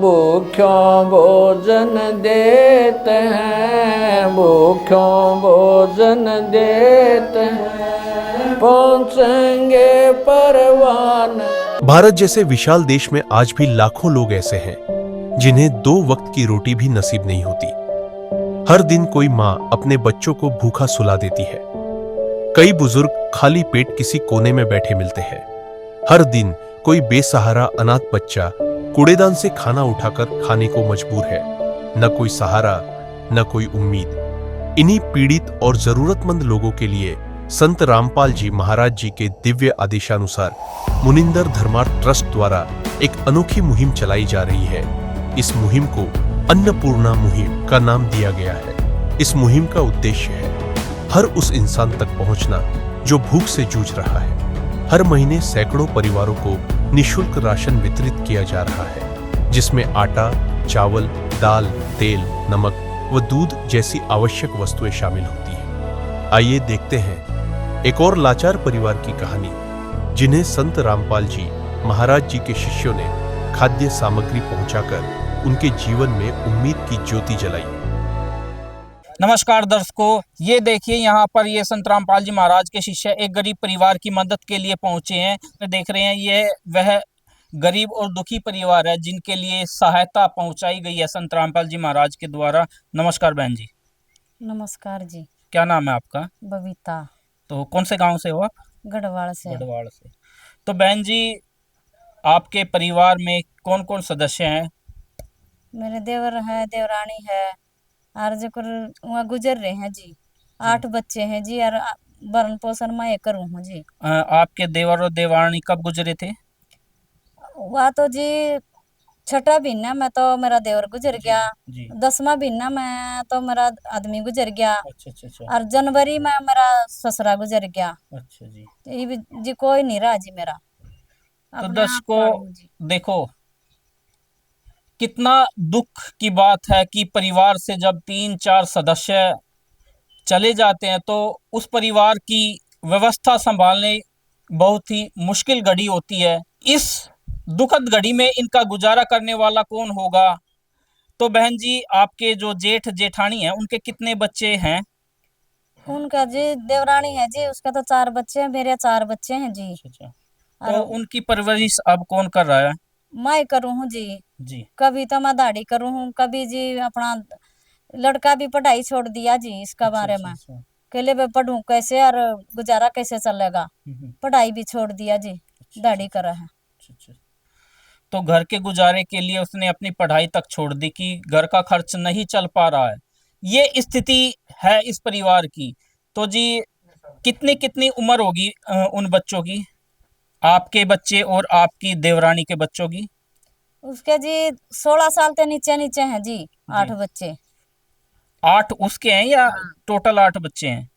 भूख्यों भोजन देते हैं, भूख्यों भोजन देते हैं, पहुँचेंगे परवान। भारत जैसे विशाल देश में आज भी लाखों लोग ऐसे हैं जिन्हें 2 वक्त की रोटी भी नसीब नहीं होती। हर दिन कोई माँ अपने बच्चों को भूखा सुला देती है। कई बुजुर्ग खाली पेट किसी कोने में बैठे मिलते हैं। हर दिन कोई बेसहारा अनाथ बच्चा कूड़ेदान से खाना उठाकर खाने को मजबूर है। न कोई सहारा, न कोई उम्मीद। इन्हीं पीड़ित और जरूरतमंद लोगों के लिए संत रामपाल जी महाराज जी के दिव्य आदेशानुसार मुनिंदर धर्मार्थ ट्रस्ट द्वारा एक अनोखी मुहिम चलाई जा रही है। इस मुहिम को अन्नपूर्णा मुहिम का नाम दिया गया है। इस मुहिम का उद्देश्य है हर उस इंसान तक पहुंचना जो भूख से जूझ रहा है। हर महीने सैकड़ों परिवारों को निःशुल्क राशन वितरित किया जा रहा है, जिसमें आटा, चावल, दाल, तेल, नमक व दूध जैसी आवश्यक वस्तुएं शामिल होती हैं। आइए देखते हैं एक और लाचार परिवार की कहानी, जिन्हें संत रामपाल जी महाराज जी के शिष्यों ने खाद्य सामग्री पहुंचाकर उनके जीवन में उम्मीद की ज्योति जलाई। नमस्कार दर्शकों, ये देखिए यहाँ पर ये संत रामपाल जी महाराज के शिष्य एक गरीब परिवार की मदद के लिए पहुंचे हैं। तो देख रहे हैं ये वह गरीब और दुखी परिवार है जिनके लिए सहायता पहुंचाई गई है संत रामपाल जी महाराज के द्वारा। नमस्कार बहन जी। नमस्कार जी। क्या नाम है आपका? बबीता। तो कौन से गांव से हो आप? गढ़वाल से। गढ़वाल से। तो बहन जी, आपके परिवार में कौन कौन सदस्य हैं? मेरे देवर है, देवरानी है, और जो वहाँ गुजर रहे हैं जी। 8 बच्चे हैं जी, और भरण पोषण मैं करूँ हूँ जी। आपके देवर और देवरानी कब गुजरे थे? वह तो जी छठा महीना में तो मेरा देवर गुजर गया, 10वां महीना में तो मेरा आदमी गुजर गया। अच्छा। और जनवरी में मेरा ससुरा गुजर गया। अच्छा जी। तो ये भी जी कोई नहीं रहा जी मेरा। तो दर्शकों देखो, कितना दुख की बात है कि परिवार से जब 3-4 सदस्य चले जाते हैं तो उस परिवार की व्यवस्था संभालने बहुत ही मुश्किल घड़ी होती है। इस दुखद घड़ी में इनका गुजारा करने वाला कौन होगा? तो बहन जी, आपके जो जेठ जेठानी हैं उनके कितने बच्चे हैं? उनका जी देवरानी है जी, उसका तो 4 बच्चे हैं, मेरे 4 बच्चे हैं जी। अच्छा। तो उनकी परवरिश अब कौन कर रहा है? मैं करूँ हूँ जी। कभी तो मैं दाढ़ी करूँ हूँ, कभी जी अपना लड़का भी पढ़ाई छोड़ दिया जी। इसका बारे में अकेले में पढ़ूं कैसे और गुजारा कैसे चलेगा। पढ़ाई भी छोड़ दिया जी, दाढ़ी करा है। तो घर के गुजारे के लिए उसने अपनी पढ़ाई तक छोड़ दी कि घर का खर्च नहीं चल पा रहा है। ये स्थिति है इस परिवार की। तो जी कितनी कितनी उम्र होगी उन बच्चों की, आपके बच्चे और आपकी देवरानी के बच्चों की? उसके जी 16 साल के नीचे नीचे हैं जी 8 बच्चे। 8 उसके हैं या टोटल 8 बच्चे हैं?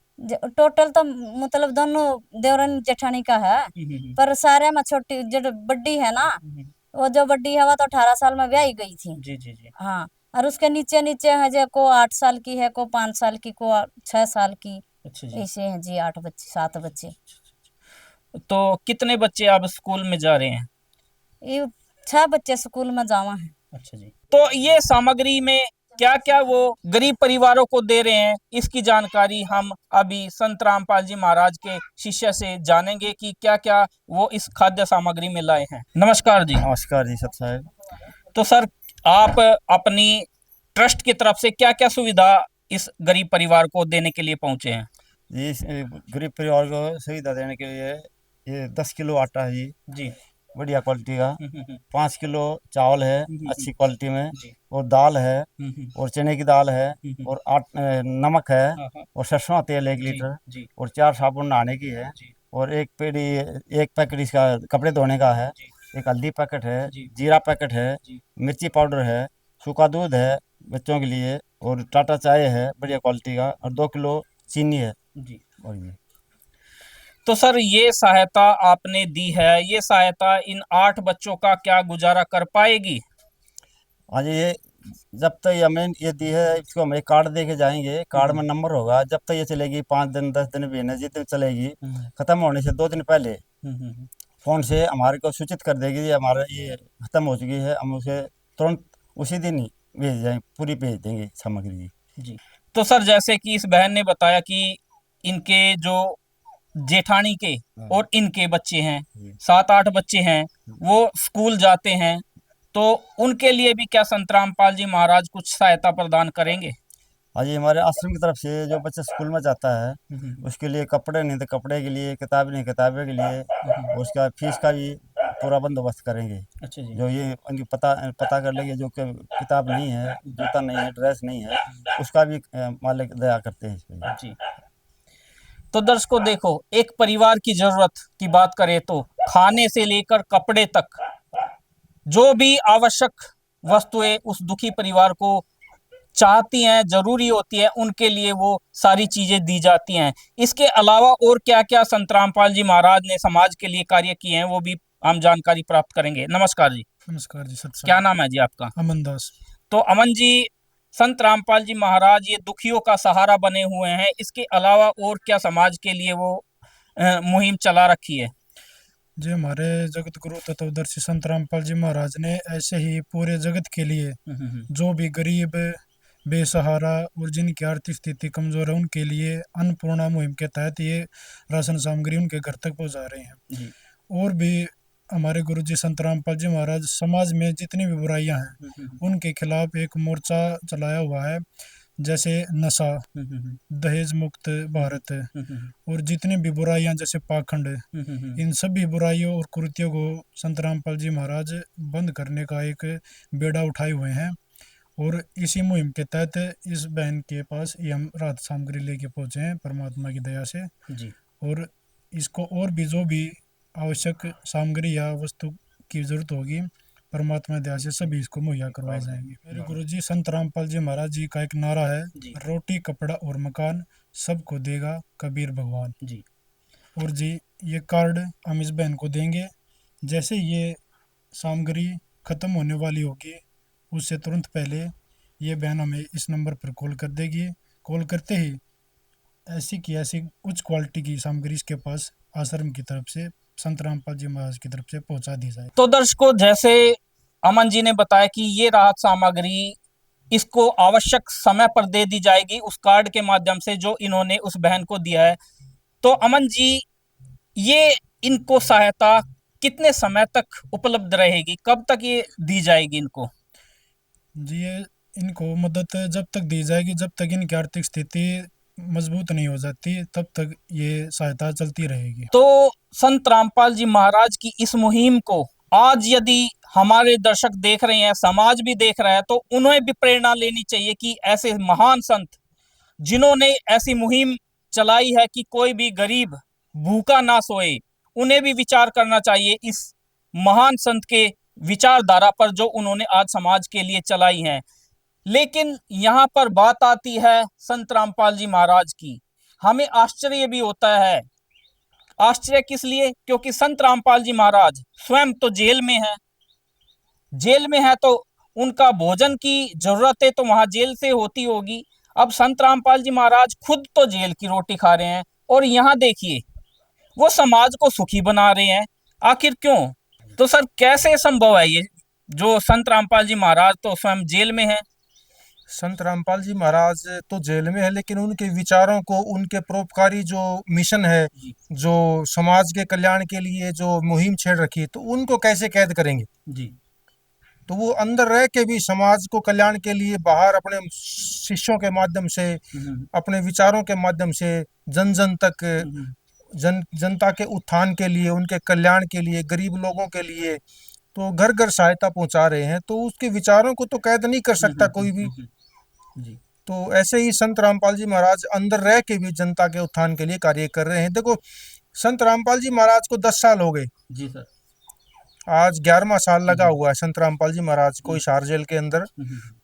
टोटल तो मतलब दोनों देवरानी जेठानी का है, पर सारे में छोटी जो बड्डी है ना, वो जो बड्डी है वो तो 18 साल में ब्याही गई थी। जी। हाँ, और उसके नीचे नीचे है जो को 8 साल की है, को 5 साल की, को 6 साल की। ऐसे हैं जी 8 बच्चे 7 बच्चे। तो कितने बच्चे अब स्कूल में जा रहे हैं? ये 6 बच्चे स्कूल में जावा हैं। अच्छा जी। तो ये सामग्री में क्या क्या वो गरीब परिवारों को दे रहे हैं, इसकी जानकारी हम अभी संत रामपाल जी महाराज के शिष्य से जानेंगे कि क्या क्या वो इस खाद्य सामग्री में लाए हैं। नमस्कार जी। नमस्कार जी सब साहब। तो सर, आप अपनी ट्रस्ट की तरफ से क्या क्या सुविधा इस गरीब परिवार को देने के लिए पहुंचे हैं? जी, इस गरीब परिवार को सुविधा देने के लिए ये 10 किलो आटा है जी, बढ़िया क्वालिटी का। 5 किलो चावल है अच्छी क्वालिटी में, और दाल है, और चने की दाल है, और नमक है, और सरसों का तेल 1 लीटर, और 4 साबुन नहाने की है, और एक पैकेट इसका कपड़े धोने का है, एक हल्दी पैकेट है, जीरा पैकेट है, मिर्ची पाउडर है, सूखा दूध है बच्चों के लिए, और टाटा चाय है बढ़िया क्वालिटी का, और 2 किलो चीनी है जी। और ये तो सर, ये सहायता आपने दी है, ये सहायता इन 8 बच्चों का क्या गुजारा कर पाएगी? आज ये जब तक हमें ये दी है, इसको हम एक कार्ड दे के जाएंगे, कार्ड में नंबर होगा, जब तक ये चलेगी 5 दिन 10 दिन महीने जितने चलेगी, खत्म होने से 2 दिन पहले फोन से हमारे को सूचित कर देगी हमारा ये खत्म हो चुकी है। हम उसे तुरंत उसी दिन ही भेज जाए, पूरी भेज देंगे सामग्री जी। जी। तो सर जैसे कि इस बहन ने बताया कि इनके जो जेठानी के और इनके बच्चे हैं, 7-8 बच्चे हैं, वो स्कूल जाते हैं, तो उनके लिए भी क्या संत रामपाल जी महाराज कुछ सहायता प्रदान करेंगे? हाँ जी, हमारे आश्रम की तरफ से जो बच्चा स्कूल में जाता है उसके लिए कपड़े नहीं तो कपड़े के लिए, किताब नहीं किताबें के लिए, उसका फीस का भी पूरा बंदोबस्त करेंगे। अच्छा जी। जो ये उनकी पता कर लेंगे, जो किताब नहीं है, जूता नहीं है, ड्रेस नहीं है, उसका भी मालिक दया करते हैं इस पे जी। तो दर्शकों देखो, एक परिवार की जरूरत की बात करें तो खाने से लेकर कपड़े तक जो भी आवश्यक वस्तुएं उस दुखी परिवार को चाहती हैं, जरूरी होती है, उनके लिए वो सारी चीजें दी जाती हैं। इसके अलावा और क्या क्या संत रामपाल जी महाराज ने समाज के लिए कार्य किए हैं वो भी हम जानकारी प्राप्त करेंगे। नमस्कार जी। नमस्कार जी। सत्संग। क्या नाम है जी आपका? अमन दास। तो अमन जी, संत रामपाल जी महाराज ये दुखियों का सहारा बने हुए हैं, इसके अलावा और क्या समाज के लिए वो मुहिम चला रखी है? जी, हमारे जगत गुरु तत्वदर्शी संत रामपाल जी महाराज ने ऐसे ही पूरे जगत के लिए जो भी गरीब, बेसहारा और जिनकी आर्थिक स्थिति कमजोर है उनके लिए अन्नपूर्णा मुहिम के तहत ये राशन सामग्री उनके घर तक पहुंचा रहे हैं। और भी हमारे गुरु जी संत रामपाल जी महाराज समाज में जितनी भी बुराइयां हैं उनके खिलाफ एक मोर्चा चलाया हुआ है, जैसे नशा, दहेज मुक्त भारत और जितनी भी बुराइयां जैसे पाखंड, इन सभी बुराइयों और कुरीतियों को संत रामपाल जी महाराज बंद करने का एक बेड़ा उठाए हुए हैं। और इसी मुहिम के तहत इस बहन के पास ये हम राहत सामग्री लेके पहुंचे हैं परमात्मा की दया से जी। और इसको और भी जो भी आवश्यक सामग्री या वस्तु की जरूरत होगी परमात्मा दया से सभी इसको मुहैया करवाए जाएंगे। मेरे गुरु जी संत रामपाल जी महाराज जी का एक नारा है, रोटी कपड़ा और मकान सबको देगा कबीर भगवान जी। और जी ये कार्ड हम इस बहन को देंगे। जैसे ये सामग्री खत्म होने वाली होगी उससे तुरंत पहले ये बहन हमें इस नंबर पर कॉल कर देगी। कॉल करते ही ऐसी की ऐसी उच्च क्वालिटी की सामग्री इसके पास आश्रम की तरफ से संत रामपाल जी महाराज की तरफ से पहुंचा दी जाए। तो दर्शकों, जैसे अमन जी ने बताया कि ये राहत सामग्री इसको आवश्यक समय पर दे दी जाएगी उस कार्ड के माध्यम से जो इन्होंने उस बहन को दिया है। तो अमन जी, ये इनको सहायता कितने समय तक उपलब्ध रहेगी, कब तक ये दी जाएगी इनको? जी, ये इनको मदद जब तक दी जाएगी जब तक इनकी आर्थिक स्थिति मजबूत नहीं हो जाती तब तक ये सहायता चलती रहेगी। तो संत रामपाल जी महाराज की इस मुहिम को आज यदि हमारे दर्शक देख रहे हैं, समाज भी देख रहा है, तो उन्हें भी प्रेरणा लेनी चाहिए कि ऐसे महान संत जिन्होंने ऐसी मुहिम चलाई है कि कोई भी गरीब भूखा ना सोए, उन्हें भी विचार करना चाहिए इस महान संत के विचारधारा पर जो उन्होंने आज समाज के लिए चलाई है। लेकिन यहाँ पर बात आती है संत रामपाल जी महाराज की, हमें आश्चर्य भी होता है। आश्चर्य किस लिए? क्योंकि संत रामपाल जी महाराज स्वयं तो जेल में है। जेल में है तो उनका भोजन की जरूरतें तो वहां जेल से होती होगी। अब संत रामपाल जी महाराज खुद तो जेल की रोटी खा रहे हैं और यहाँ देखिए वो समाज को सुखी बना रहे हैं। आखिर क्यों? तो सर कैसे संभव है ये, जो संत रामपाल जी महाराज तो स्वयं जेल में है? संत रामपाल जी महाराज तो जेल में है लेकिन उनके विचारों को, उनके परोपकारी जो मिशन है, जो समाज के कल्याण के लिए जो मुहिम छेड़ रखी है, तो उनको कैसे कैद करेंगे जी। तो वो अंदर रह के भी समाज को कल्याण के लिए बाहर अपने शिष्यों के माध्यम से, अपने विचारों के माध्यम से जन जन तक, जनता के उत्थान के लिए, उनके कल्याण के लिए, गरीब लोगों के लिए तो घर घर सहायता पहुंचा रहे हैं। तो उसके विचारों को तो कैद नहीं कर सकता कोई भी। तो ऐसे ही संत रामपाल जी महाराज अंदर रह के भी जनता के उत्थान के लिए कार्य कर रहे हैं। देखो, संत रामपाल जी महाराज को 10 साल हो गए जी सर। आज 11वां साल लगा हुआ है संत रामपाल जी महाराज को हिसार जेल के अंदर।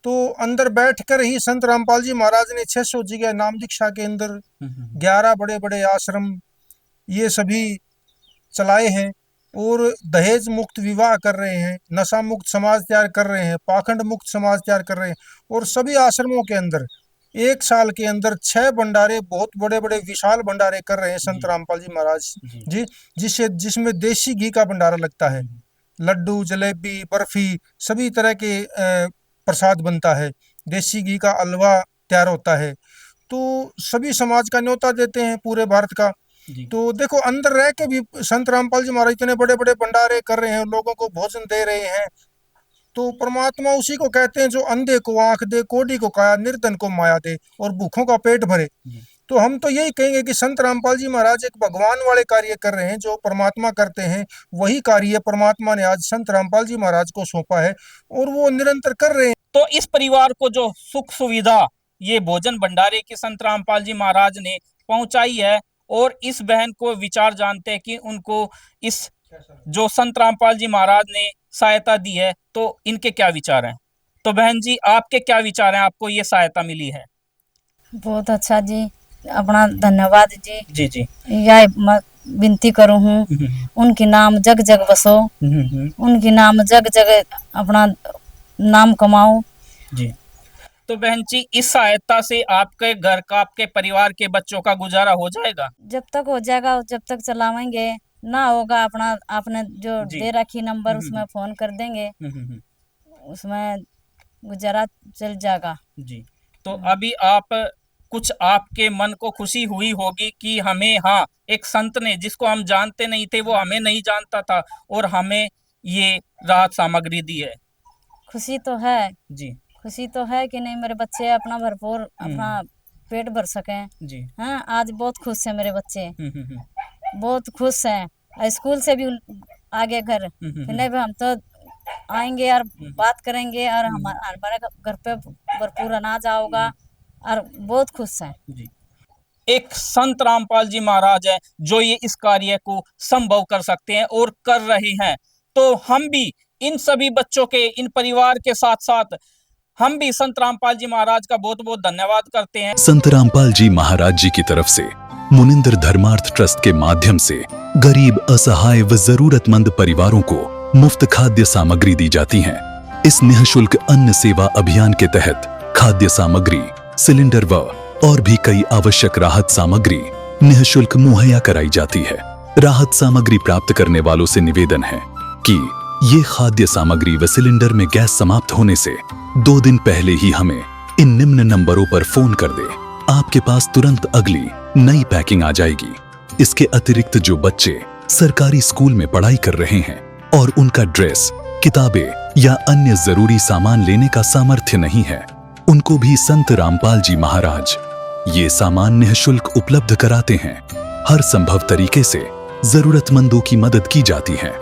तो अंदर बैठकर ही संत रामपाल जी महाराज ने 600 जगह नाम दीक्षा के अंदर 11 बड़े बड़े आश्रम ये सभी चलाए हैं और दहेज मुक्त विवाह कर रहे हैं, नशा मुक्त समाज तैयार कर रहे हैं, पाखंड मुक्त समाज तैयार कर रहे हैं। और सभी आश्रमों के अंदर 1 साल के अंदर 6 भंडारे, बहुत बड़े बड़े विशाल भंडारे कर रहे हैं संत रामपाल जी महाराज जी, जिसमें देसी घी का भंडारा लगता है, लड्डू, जलेबी, बर्फी, सभी तरह के प्रसाद बनता है, देसी घी का हलवा तैयार होता है। तो सभी समाज का न्योता देते हैं पूरे भारत का। तो देखो अंदर रह के भी संत रामपाल जी महाराज इतने बड़े बड़े भंडारे कर रहे हैं, लोगों को भोजन दे रहे हैं। तो परमात्मा उसी को कहते हैं जो अंधे को आंख दे, कोढ़ी को काया, निर्धन को माया दे और भूखों का पेट भरे। तो हम तो यही कहेंगे कि संत रामपाल जी महाराज एक भगवान वाले कार्य कर रहे हैं, जो परमात्मा करते हैं वही कार्य परमात्मा ने आज संत रामपाल जी महाराज को सौंपा है और वो निरंतर कर रहे हैं। तो इस परिवार को जो सुख सुविधा ये भोजन भंडारे की संत रामपाल जी महाराज ने पहुंचाई है, और इस बहन को विचार जानते हैं कि उनको इस जो संत रामपाल जी महाराज ने सहायता दी है, तो इनके क्या विचार हैं? तो बहन जी आपके क्या विचार हैं, आपको ये सहायता मिली है? बहुत अच्छा जी, अपना धन्यवाद जी। जी जी, यह विनती करूँ हूँ, उनकी नाम जग जग बसो, उनकी नाम जग जग अपना नाम कमाओ जी। तो बहन जी इस सहायता से आपके घर का, आपके परिवार के बच्चों का गुजारा हो जाएगा? जब तक हो जाएगा, जब तक चलावेंगे, ना होगा अपना आपने जो दे रखी नंबर उसमें फोन कर देंगे, उसमें गुजारा चल जाएगा जी। तो अभी आप कुछ आपके मन को खुशी हुई होगी कि हमें, हाँ, एक संत ने जिसको हम जानते नहीं थे, वो हमें नहीं जानता था और हमें ये राहत सामग्री दी है। खुशी तो है जी, खुशी तो है कि नहीं मेरे बच्चे अपना भरपूर अपना पेट भर सकें जी। हाँ, आज बहुत खुश है मेरे बच्चे, बहुत खुश हैं। स्कूल से भी आगे घर नहीं हम तो आएंगे और बात करेंगे और हमारे घर पे भरपूर अनाज आओगा और बहुत खुश हैं। एक संत रामपाल जी महाराज है जो ये इस कार्य को संभव कर सकते हैं और कर रहे हैं। तो हम भी इन सभी बच्चों के, इन परिवार के साथ साथ हम भी संत रामपाल जी महाराज का बहुत बहुत धन्यवाद करते हैं। संत रामपाल जी महाराज जी की तरफ से मुनिंद्र धर्मार्थ ट्रस्ट के माध्यम से गरीब, असहाय व जरूरतमंद परिवारों को मुफ्त खाद्य सामग्री दी जाती है। इस निःशुल्क अन्न सेवा अभियान के तहत खाद्य सामग्री, सिलेंडर व और भी कई आवश्यक राहत सामग्री निःशुल्क मुहैया कराई जाती है। राहत सामग्री प्राप्त करने वालों से निवेदन है कि ये खाद्य सामग्री व सिलेंडर में गैस समाप्त होने से 2 दिन पहले ही हमें इन निम्न नंबरों पर फोन कर दे। आपके पास तुरंत अगली नई पैकिंग आ जाएगी। इसके अतिरिक्त जो बच्चे सरकारी स्कूल में पढ़ाई कर रहे हैं और उनका ड्रेस, किताबें या अन्य जरूरी सामान लेने का सामर्थ्य नहीं है, उनको भी संत रामपाल जी महाराज ये सामान निःशुल्क उपलब्ध कराते हैं। हर संभव तरीके से जरूरतमंदों की मदद की जाती है।